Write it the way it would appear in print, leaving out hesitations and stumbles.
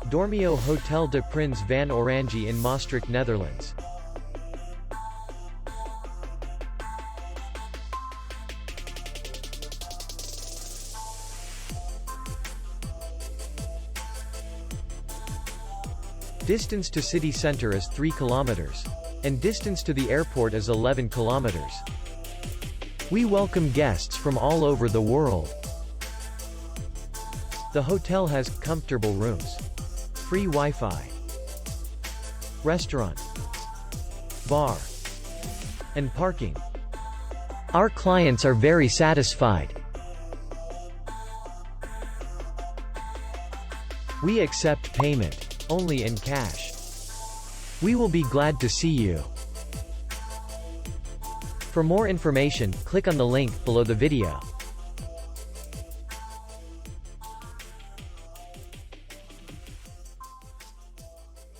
Dormio Hotel de Prins van Oranje in Maastricht, Netherlands. Distance to city center is 3 kilometers. And distance to the airport is 11 kilometers. We welcome guests from all over the world. The hotel has comfortable rooms, free Wi-Fi, restaurant, bar, and parking. Our clients are very satisfied. We accept payment only in cash. We will be glad to see you. For more information, click on the link below the video.